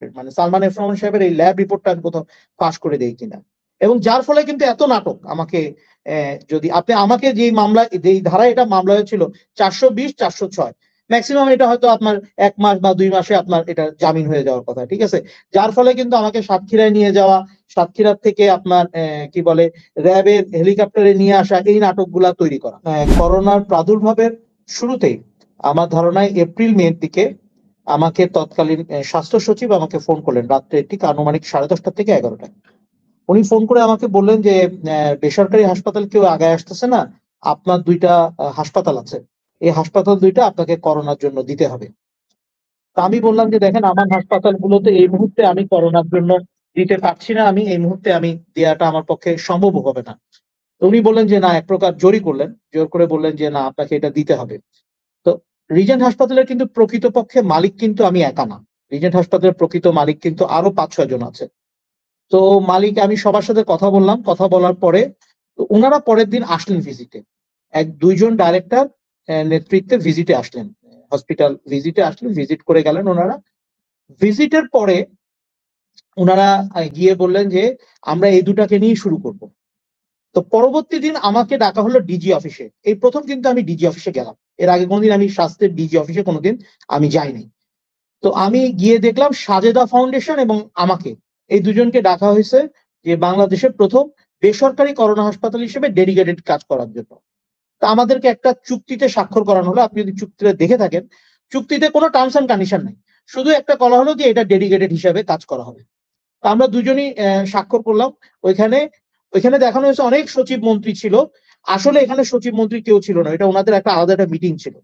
মানে সালমান এফ রহমান সাহেবের এই ল্যাব রিপোর্টটা আমি কোথাও ফাঁস করে দেই কিনা। এবং যার ফলে কিন্তু এত নাটক আমাকে, যদি আপনি আমাকে যে মামলা, যেই ধারায় এটা মামলা হয়েছিল 420, 406, ম্যাক্সিমাম এটা হয়তো আপনার 1 মাস বা 2 মাসে আপনার এটা জামিন হয়ে যাওয়ার কথা, ঠিক আছে। যার ফলে কিন্তু আমাকে সাতক্ষীরায় নিয়ে যাওয়া, সাতক্ষীরার থেকে আপনার কি বলে র্যাবের হেলিকপ্টারে নিয়ে আসা, এই নাটকগুলা তৈরি করা। করোনার প্রাদুর্ভাবের শুরুতেই আমার ধারণায় এপ্রিল-মের দিকে আমাকে তৎকালীন স্বাস্থ্য সচিব আমাকে ফোন করলেন রাত্রে ঠিক আনুমানিক 10:30 থেকে 11টা। উনি ফোন করে আমাকে বললেন যে বেসরকারি হাসপাতাল কেউ আগায় আসতেছে না, আপনার 2টা হাসপাতাল আছে, এই হাসপাতাল 2টা আপনাকে করোনার জন্য দিতে হবে। তা আমি বললাম যে দেখেন, আমার হাসপাতালগুলোতে এই মুহূর্তে আমি করোনার জন্য দিতে পারছি না, আমি এই মুহূর্তে আমি দেওয়াটা আমার পক্ষে সম্ভব হবে না। তো উনি বললেন যে না, এক প্রকার জোরই করলেন, জোর করে বললেন যে না, আপনাকে এটা দিতে হবে। তো রিজেন্ট হাসপাতালের কিন্তু প্রকৃতপক্ষে মালিক কিন্তু আমি একা না, রিজেন্ট হাসপাতালের প্রকৃত মালিক কিন্তু আরো 5-6 জন আছে। তো মালিক, আমি সবার সাথে কথা বললাম, কথা বলার পরে ওনারা পরের দিন আসলেন ভিজিটে, 1-2 জন ডাইরেক্টর নেতৃত্বে ভিজিটে আসলেন, হসপিটাল ভিজিটে আসলেন, ভিজিট করে গেলেন ওনারা। ভিজিটের পরে ওনারা গিয়ে বললেন যে আমরা এই দুটাকে নিয়ে শুরু করব। তো পরবর্তী দিন আমাকে ডাকা হলো ডিজি অফিসে, এই প্রথম কিন্তু আমি ডিজি অফিসে গেলাম, এর আগে কোনোদিন আমি স্বাস্থ্যের ডিজি অফিসে কোনোদিন আমি যাইনি। তো আমি গিয়ে দেখলাম সাজেদা ফাউন্ডেশন এবং আমাকে, এই দুজনকে ডাকা হয়েছে যে বাংলাদেশের প্রথম বেসরকারি করোনা হাসপাতাল হিসেবে ডেডিকেটেড কাজ করার জন্য। তা আমাদেরকে একটা চুক্তিতে স্বাক্ষর করানো হলো, আপনি যদি চুক্তিটা দেখে থাকেন, চুক্তিতে কোনো টার্মস এন্ড কন্ডিশন নাই, শুধু একটা বলা হলো যে এটা ডেডিকেটেড হিসেবে কাজ করা হবে। তা আমরা দুজনই স্বাক্ষর করলাম। ওইখানে ওইখানে দেখানো হয়েছে অনেক সচিব মন্ত্রী ছিল, আসলে এখানে সচিব মন্ত্রী কেউ ছিল না, এটা ওনাদের একটা আলাদা একটা মিটিং ছিল।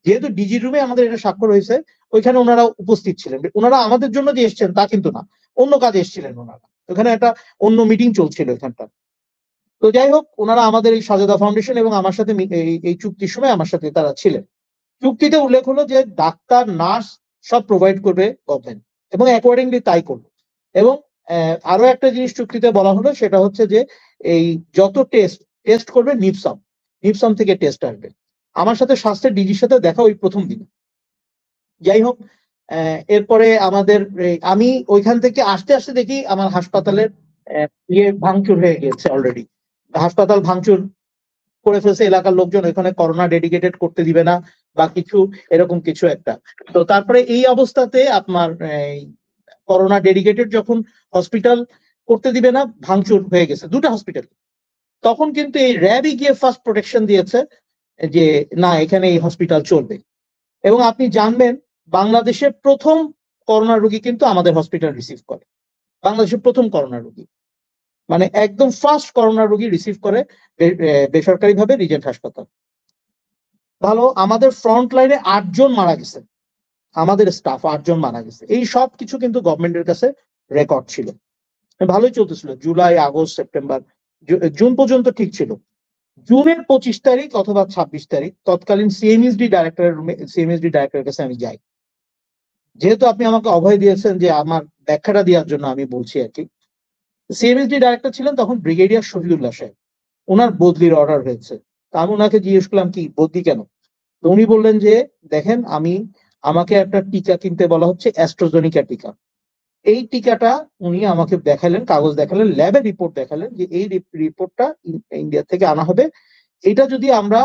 যেহেতু ডিজি রুমে আমাদের এটা স্বাক্ষর হয়েছে, ওইখানে ওনারা উপস্থিত ছিলেন, ওনারা আমাদের জন্য যে এসছেন তা কিন্তু না, অন্য কাজে এসেছিলেন ওনারা, ওখানে একটা অন্য মিটিং চলছিল এখানটা। তো যাই হোক, ওনারা আমাদের এই সাজেদা ফাউন্ডেশন এবং আমার সাথে এই চুক্তির সময় আমার সাথে তারা ছিলেন। চুক্তিতে উল্লেখ হলো যে ডাক্তার, নার্স সব প্রোভাইড করবে গভর্নমেন্ট, এবং অ্যাকর্ডিংলি তাই করলো। এবং আরো একটা জিনিস চুক্তিতে বলা হলো, সেটা হচ্ছে যে এই যত টেস্ট টেস্ট করবে নিপসাম, নিপসাম থেকে টেস্ট আসবে। আমার সাথে স্বাস্থ্যের ডিজির সাথে দেখা ওই প্রথম দিন। যাই হোক, এরপরে আমাদের আমি ওইখান থেকে আসতে আসতে দেখি আমার হাসপাতালের ভাঙচুর হয়ে গেছে অলরেডি, হাসপাতাল ভাঙচুর করে ফেলছে এলাকার লোকজন, ওইখানে করোনা ডেডিকেটেড করতে দিবে না বা কিছু এরকম কিছু একটা। তো তারপরে এই অবস্থাতে আপনার করোনা ডেডিকেটেড যখন হসপিটাল করতে দিবে না, ভাঙচুর হয়ে গেছে 2টা হসপিটাল, তখন কিন্তু এই র্যাবই গিয়ে ফার্স্ট প্রোটেকশন দিয়েছে যে না, এখানে এই হসপিটাল চলবে। এবং আপনি জানবেন, বাংলাদেশের প্রথম করোনা রোগী কিন্তু আমাদের হসপিটাল রিসিভ করে, বাংলাদেশের প্রথম করোনা রোগী, মানে একদম ফার্স্ট করোনা রোগী রিসিভ করে বেসরকারি ভাবে রিজেন্ট হাসপাতাল। ভালো, আমাদের ফ্রন্ট লাইনে 8 জন মারা গেছে, আমাদের স্টাফ 8 জন মারা গেছে, এই সব কিছু কিন্তু গভর্নমেন্টের কাছে রেকর্ড ছিল। ভালোই চলতেছিল, জুলাই, আগস্ট, সেপ্টেম্বর, জুন পর্যন্ত ঠিক ছিল। জুনের 25 তারিখ অথবা 26 তারিখ তৎকালীন সিএমএসডি ডাইরেক্টরের রুমে, সিএমএসডি ডাইরেক্টরের কাছে আমি যাই। যেহেতু আপনি আমাকে অভয় দিয়েছেন যে আমার ব্যাখ্যাটা দেওয়ার জন্য, আমি বলছি আর কি। সিএমএসডি ডাইরেক্টর ছিলেন তখন ব্রিগেডিয়ার শহীদুল্লাহ সাহেব, ওনার বদলির অর্ডার হয়েছে। তা আমি ওনাকে জিজ্ঞেস করলাম কি বদলি কেন? তো উনি বললেন যে দেখেন, আমাকে একটা টিকা কিনতে বলা হচ্ছে, অ্যাস্ট্রাজেনিকা টিকা। এই টিকাটা উনি আমাকে দেখালেন, কাগজ দেখালেন, ল্যাবের রিপোর্ট দেখালেন যে এই রিপোর্টটা ইন্ডিয়া থেকে আনা হবে, এটা যদি আমরা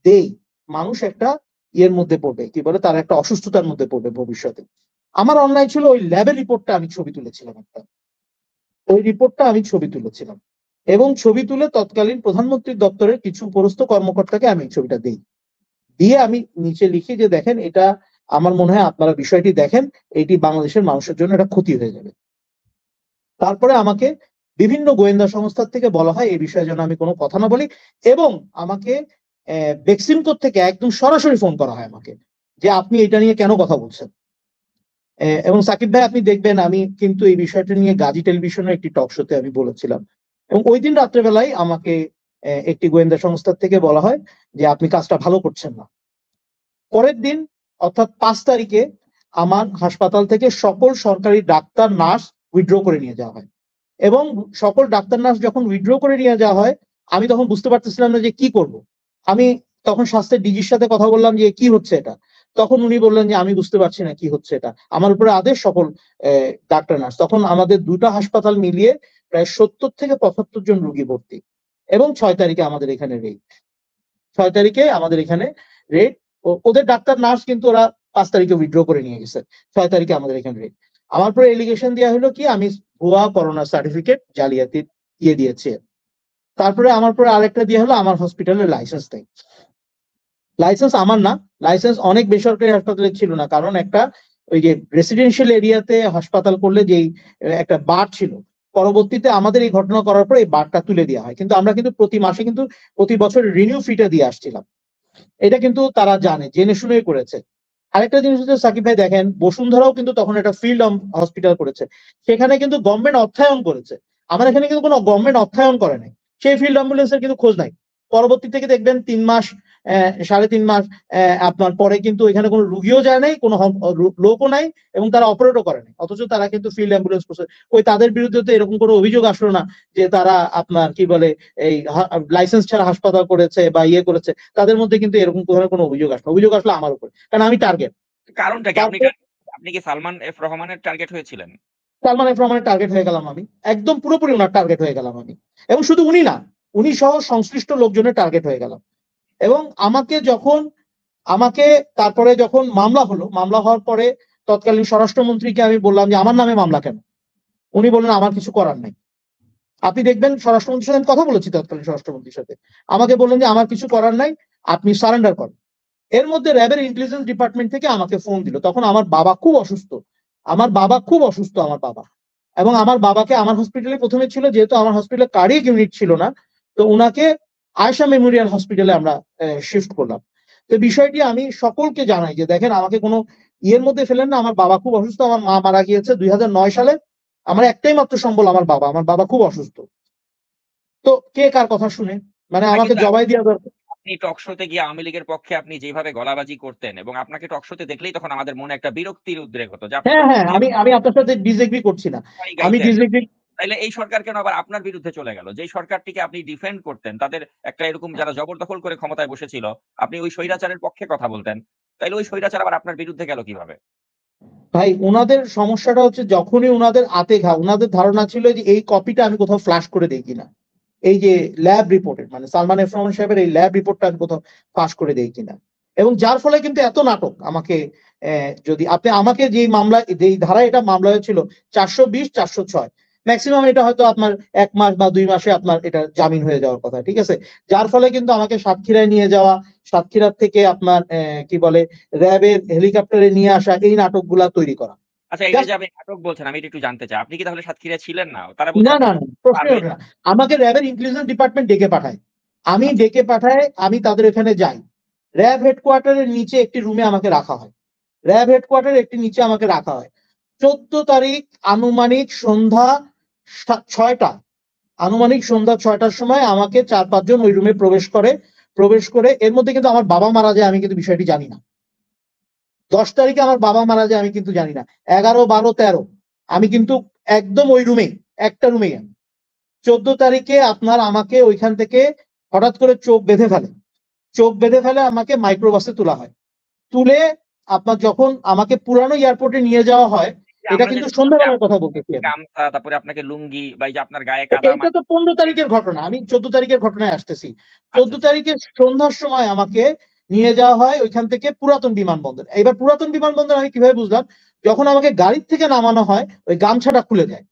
দেই, মানুষ একটা ইয়ের মধ্যে পড়বে, কি বলে, তার একটা অসুস্থতার মধ্যে পড়বে ভবিষ্যতে। আমার অন্যায় ছিল, ওই ল্যাবের রিপোর্টটা আমি ছবি তুলেছিলাম একটা, ওই রিপোর্টটা আমি ছবি তুলেছিলাম, এবং ছবি তুলে তৎকালীন প্রধানমন্ত্রীর দপ্তরের কিছু উপরস্থ কর্মকর্তাকে আমি ছবিটা দিই, দিয়ে আমি নিচে লিখি যে দেখেন, এটা আমার মনে হয় আপনারা বিষয়টি দেখেন, এটি বাংলাদেশের মানুষের জন্য একটা ক্ষতি হয়ে যাবে। তারপরে আমাকে বিভিন্ন গোয়েন্দা সংস্থার থেকে বলা হয় এই বিষয়ে যেন আমি কোনো কথা না বলি, এবং আমাকে বেক্সিমকো থেকে একদম সরাসরি ফোন করা হয় আমাকে, যে আপনি এটা নিয়ে কেন কথা বলছেন। এবং সাকিব ভাই, আপনি দেখবেন আমি কিন্তু এই বিষয়টা নিয়ে গাজী টেলিভিশনের একটি টক শোতে আমি বলেছিলাম, এবং ওই দিন রাত্রেবেলায় আমাকে একটি গোয়েন্দা সংস্থার থেকে বলা হয় যে আপনি কাজটা ভালো করছেন না। পরের দিন অর্থাৎ 5 তারিখে আমার হাসপাতাল থেকে সকল সরকারি ডাক্তার, নার্স উইথড্র করে নিয়ে যাওয়া হয়, এবং সকল ডাক্তার, নার্স যখন উইথড্র করে নিয়ে যাওয়া হয়, আমি তখন বুঝতে পারতেছিলাম না যে কি করব। আমি তখন স্বাস্থ্যের ডিজির সাথে কথা বললাম যে কি হচ্ছে এটা। তখন উনি বললেন যে আমি বুঝতে পারছি না কি হচ্ছে এটা, আমার উপরে আদেশ সকল ডাক্তার নার্স। তখন আমাদের দুটো হাসপাতাল মিলিয়ে প্রায় 70 থেকে 75 জন রোগী ভর্তি, এবং 6 তারিখে আমাদের এখানে রেড। 6 তারিখে আমাদের এখানে রেড। ওদের ডাক্তার নার্স কিন্তু ওরা 5 তারিখে উইথড্র করে নিয়ে গেছে, 6 তারিখে আমাদের এখানে রেড। আমার পরে এলিগেশন দেওয়া হলো কি আমি ভুয়া করোনা সার্টিফিকেট জালিয়াতি দিয়ে দিয়েছি। তারপরে আমার পরে আরেকটা দিয়ে হলো আমার হসপিটালের লাইসেন্স নেই। লাইসেন্স আমার না, লাইসেন্স অনেক বেসরকারি হাসপাতালে ছিল না, কারণ একটা ওই যে রেসিডেন্সিয়াল এরিয়াতে হাসপাতাল করলে যেই একটা বার ছিল, পরবর্তীতে আমাদের এই ঘটনা করার পর এই বারটা তুলে দেওয়া হয়। কিন্তু আমরা কিন্তু প্রতি মাসে কিন্তু প্রতি বছর রিনিউ ফিটা দিয়ে আসছিলাম। এটা কিন্তু তারা জানে, জেনে শুনেই করেছে। আরেকটা জিনিস হচ্ছে সাকিব ভাই দেখেন, বসুন্ধরাও কিন্তু তখন একটা ফিল্ড হসপিটাল করেছে, সেখানে কিন্তু গভর্নমেন্ট অর্থায়ন করেছে। আমার এখানে কিন্তু কোনো গভর্নমেন্ট অর্থায়ন করে নাই, সেই ফিল্ড অ্যাম্বুলেন্সের কিন্তু খোঁজ নাই। পরবর্তী থেকে দেখবেন 3 মাস 3.5 মাস আপনার পরে কিন্তু এখানে কোনো রুগীও যায় নাই, কোনো লোকও নাই, এবং তারা অপারেটও করে নাই, অথচ তারা কিন্তু ফিল্ড অ্যাম্বুলেন্স করছে। ওই তাদের বিরুদ্ধে তো এরকম কোনো অভিযোগ আসলো না যে তারা আপনার কি বলে এই লাইসেন্স ছাড়া হাসপাতাল করেছে বা ইয়ে করেছে। তাদের মধ্যে কিন্তু এরকম কোনো অভিযোগ আসলো, অভিযোগ আসলো আমার উপর, কারণ আমি টার্গেট। কারণটা কি? আপনি কি সালমান এফ রহমানের টার্গেট হয়েছিলেন? সালমান এফ রহমানের টার্গেট হয়ে গেলাম আমি, একদম পুরোপুরি ওনার টার্গেট হয়ে গেলাম আমি, এবং শুধু উনি না, উনি সহ সংশ্লিষ্ট লোকজনের টার্গেট হয়ে গেলাম। এবং আমাকে তারপরে যখন মামলা হলো, মামলা হওয়ার পরে তৎকালীন স্বরাষ্ট্রমন্ত্রীকে আমি বললাম যে আমার নামে মামলা কেন? উনি বললেন আমার কিছু করার নাই। আপনি দেখবেন স্বরাষ্ট্রমন্ত্রীর সাথে কথা বলেছি, তৎকালীন স্বরাষ্ট্রমন্ত্রীর সাথে, আমাকে বললেন যে আমার কিছু করার নাই, আপনি সারেন্ডার করেন। এর মধ্যে র্যাবের ইন্টেলিজেন্স ডিপার্টমেন্ট থেকে আমাকে ফোন দিল, তখন আমার বাবা খুব অসুস্থ, আমার বাবা। এবং আমার বাবাকে আমার হসপিটালে প্রথমে ছিল, যেহেতু আমার হসপিটালে কার্ডিয়াক ইউনিট ছিল না, তো উনাকে আয়েশা মেমোরিয়াল হসপিটালে আমরা শিফট করলাম। তো বিষয়টি আমি সকলকে জানাই যে দেখেন আমাকে কোনো ইয়ের মধ্যে ফেলেন না, আমার বাবা খুব অসুস্থ, আমার মা মারা গিয়েছে 2009 সালে, আমার একটাই মাত্র সম্বল আমার বাবা খুব অসুস্থ। তো কে কার কথা শুনে, মানে আমাকে জবাই দেওয়া দরকার। আপনি টক শোতে গিয়ে আওয়ামী লীগের পক্ষে আপনি যেভাবে গলাবাজি করতেন, এবং আপনাকে টক শোতে দেখলেই তখন আমাদের মনে একটা বিরক্তির উদ্রেক হতো যে হ্যাঁ, আমি আপনার সাথে ডিসএগ্রি করছি না, আমি ডিসএগ্রি। তাইলে এই সরকার কেন আবার আপনার বিরুদ্ধে চলে গেল? যেই সরকারটিকে আপনি ডিফেন্ড করতেন, তাদের একটা এরকম যারা জবরদখল করে ক্ষমতায় বসেছিল, আপনি ওই স্বৈরাচারের পক্ষে কথা বলতেন। তাইলে ওই স্বৈরাচার আবার আপনার বিরুদ্ধে গেল কিভাবে? ভাই ওনাদের সমস্যাটা হচ্ছে, যখনই ওনাদের ওনাদের ধারণা ছিল যে এই কপিটা আমি কোথাও ফ্ল্যাশ করে দেই কিনা, এই যে ল্যাব রিপোর্টের, মানে সালমান এফ রহমান সাহেবের এই ল্যাব রিপোর্টটা আমি কোথাও ফাঁস করে দেই কিনা। এবং যার ফলে কিন্তু এত নাটক আমাকে, যদি আপনি আমাকে যেই মামলা, যেই ধারায় এটা মামলা হয়েছিল 420 406, ম্যাক্সিমাম এটা হয়তো আপনার 1 মাস বা 2 মাসে আপনার এটা জামিন হয়ে যাওয়ার কথা, ঠিক আছে। যার ফলে কিন্তু আমাকে সাতক্ষীরায় নিয়ে যাওয়া, সাতক্ষীরা থেকে আপনার কি বলে র্যাবের হেলিকপ্টারে নিয়ে আসা, এই নাটকগুলা তৈরি করা। আচ্ছা, এই যে আপনি নাটক বলছেন, আমি একটু জানতে চাই। আপনি কি তাহলে সাতক্ষীরায় ছিলেন না? তারা না বলছে না আপনার না, প্রশ্নই ওঠে না। আমাকে র্যাবের ইন্টেলিজেন্স ডিপার্টমেন্ট ডেকে পাঠায়, আমি আচ্ছা। ডেকে পাঠায়, আমি তাদের এখানে যাই। র্যাব হেডকোয়ার্টারের নিচে একটি রুমে আমাকে রাখা হয়, র্যাব হেডকোয়ার্টারের একটি নিচে আমাকে রাখা হয়। 14 তারিখ আনুমানিক সন্ধ্যা 6টা, আনুমানিক সন্ধ্যা 6টার সময় আমাকে 4-5 জন ওই রুমে প্রবেশ করে এর মধ্যে কিন্তু আমার বাবা মারা যায়, আমি কিন্তু বিষয়টি জানি না। 10 তারিখে আমার বাবা মারা যায়, আমি কিন্তু জানি না। 11, 12, 13 আমি কিন্তু একদম ওই রুমেই, একটা রুমেই। 14 তারিখে আপনার আমাকে ওইখান থেকে হঠাৎ করে চোখ বেঁধে ফেলে আমাকে মাইক্রোবাসে তোলা হয়। তুলে আপনার যখন আমাকে পুরানো এয়ারপোর্টে নিয়ে যাওয়া হয়, এটা কিন্তু সন্ধ্যাবেলার কথা বলতেছি আমি। গামছা, তারপরে আপনাকে লুঙ্গি বা এই যে আপনার গায়ে কাদা এটা তো 15 তারিখের ঘটনা, আমি 14 তারিখের ঘটনায় আসতেছি। 14 আচ্ছা। তারিখে সন্ধ্যার সময় আমাকে নিয়ে যাওয়া হয় ওইখান থেকে পুরাতন বিমানবন্দর। এবার পুরাতন বিমানবন্দর আমি কিভাবে বুঝলাম, যখন আমাকে গাড়ির থেকে নামানো হয় ওই গামছাটা খুলে যায়,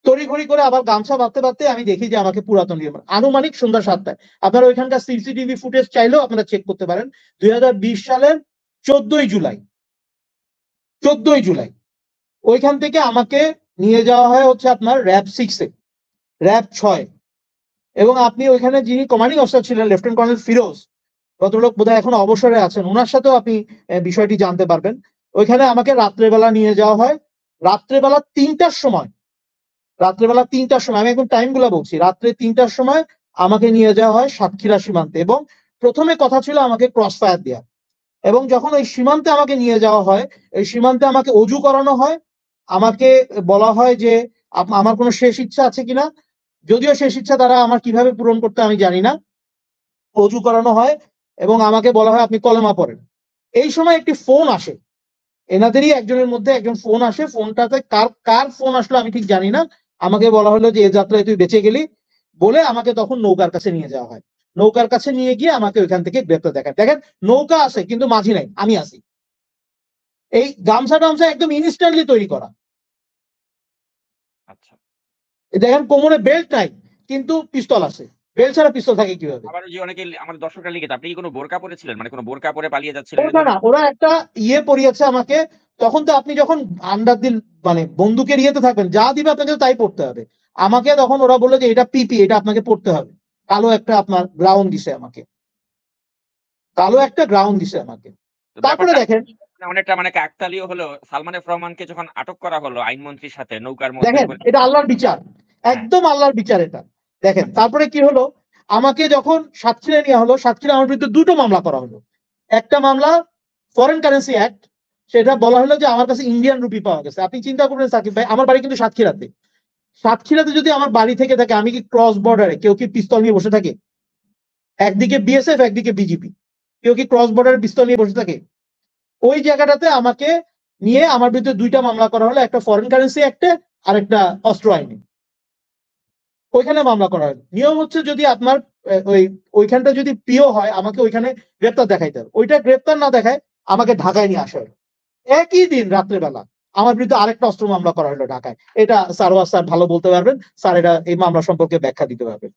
তড়িঘড়ি করে আবার গামছা বাঁধতে আমি দেখি যে আমাকে পুরাতন বিমান, আনুমানিক সন্ধ্যা 7টায়। আপনারা ওইখানকার সিসিটিভি ফুটেজ চাইলেও আপনারা চেক করতে পারেন। 2020 সালের 14ই জুলাই ওইখান থেকে আমাকে নিয়ে যাওয়া হয় হচ্ছে আপনার র্যাব 6-এ, র্যাব 6, এবং আপনি ওইখানে যিনি কমান্ডিং অফিসার ছিলেন লেফটেন্যান্ট কর্নেল ফিরোজ, ভদ্রলোক বোধহয় এখন অবসরে আছেন, ওনার সাথেও আপনি বিষয়টি জানতে পারবেন। ওইখানে আমাকে রাত্রেবেলা নিয়ে যাওয়া হয়, রাত্রেবেলা 3টার সময়, আমি এখন টাইম গুলা বলছি, রাত্রে 3টার সময় আমাকে নিয়ে যাওয়া হয় সাতক্ষীরা সীমান্তে, এবং প্রথমে কথা ছিল আমাকে ক্রস ফায়ার দেওয়া। এবং যখন ওই সীমান্তে আমাকে নিয়ে যাওয়া হয়, এই সীমান্তে আমাকে অজু করানো হয়, আমাকে বলা হয় যে আমার কোনো শেষ ইচ্ছা আছে কিনা, যদিও শেষ ইচ্ছা তারা আমার কিভাবে পূরণ করতে আমি জানি না। অজু করানো হয় এবং আমাকে বলা হয় আপনি কলেমা পড়েন। এই সময় একটি ফোন আসে, এনাদেরই একজনের মধ্যে একজন ফোন আসে, ফোনটাতে কার ফোন আসলো আমি ঠিক জানি না, আমাকে বলা হলো যে এ যাত্রায় তুই বেঁচে গেলি, বলে আমাকে তখন নৌকার কাছে নিয়ে যাওয়া হয়। নৌকার কাছে নিয়ে গিয়ে আমাকে ওইখান থেকে গ্রেপ্তার দেখায়। দেখেন নৌকা আছে কিন্তু মাঝি নাই, আমি আছি। এই গামছা টামছা একদম ইনস্ট্যান্টলি তৈরি করা। আচ্ছা, দেখেন কোমরে বেল্ট নাই কিন্তু পিস্তল আছে, বেল্ট ছাড়া পিস্তল থাকে কিভাবে? আবার ওই যে অনেকে আমাদের দর্শকরা লিখেছে আপনি কি কোনো বোরকা পরেছিলেন, মানে কোনো বোরকা পরে পালিয়ে যাচ্ছিলেন ওটা এরকম? না, ওরা একটা ইয়ে পরিয়েছে আমাকে। তখন তো আপনি যখন আন্ডার দিন মানে বন্দুকের ইয়েতে থাকবেন, যা দিবে আপনাকে তাই পড়তে হবে। আমাকে তখন ওরা বললো যে এটা পিপি, এটা আপনাকে পড়তে হবে। কালো একটা আপনার গ্রাউন্ড দিছে আমাকে, কালো একটা গ্রাউন্ড দিছে আমাকে। তো তারপরে ব্যাপারটা দেখেন, অনেকটা মানে কাকতালীয় হলো। সালমান এফ রহমানকে যখন আটক করা হলো আইনমন্ত্রীর সাথে নৌকার মধ্যে দেখেন করে। এটা আল্লাহর বিচার, হ্যাঁ, একদম আল্লাহর বিচার এটা। দেখেন আচ্ছা, তারপরে কি হলো, আমাকে যখন সাতক্ষীরা নেওয়া হলো, সাতক্ষীরা আমার বিরুদ্ধে দুটো মামলা করা হলো। একটা মামলা ফরেন কারেন্সি অ্যাক্ট, সেটা বলা হলো যে আমার কাছে ইন্ডিয়ান রুপি পাওয়া গেছে। আপনি চিন্তা করবেন সাকিব ভাই, আমার বাড়ি কিন্তু সাতক্ষীরাতে। সাতক্ষীরাতে যদি আমার বাড়ি থেকে থাকে, আমি কি ক্রস বর্ডারে, কেউ কি পিস্তল নিয়ে বসে থাকে? একদিকে বিএসএফ একদিকে বিজেপি, কেউ কি ক্রস বর্ডারে পিস্তল নিয়ে বসে থাকে? ওই জায়গাটাতে আমাকে নিয়ে আমার বিরুদ্ধে দুইটা মামলা করা হলো, একটা ফরেন কারেন্সি অ্যাক্টে আর একটা অস্ত্র আইনে। ওইখানে মামলা করা হয়। নিয়ম হচ্ছে যদি আপনার ওইখানটা যদি প্রিয় হয়, আমাকে ওইখানে গ্রেপ্তার দেখাইতে হবে। ওইটা গ্রেপ্তার না দেখায় আমাকে ঢাকায় নিয়ে আসা হলো। একই দিন রাত্রেবেলা আমার বিরুদ্ধে আরেকটা অস্ত্র মামলা করা হলো ঢাকায়। এটা সারওয়ার স্যার ভালো বলতে পারবেন, স্যার এটা এই মামলা সম্পর্কে ব্যাখ্যা দিতে পারবেন।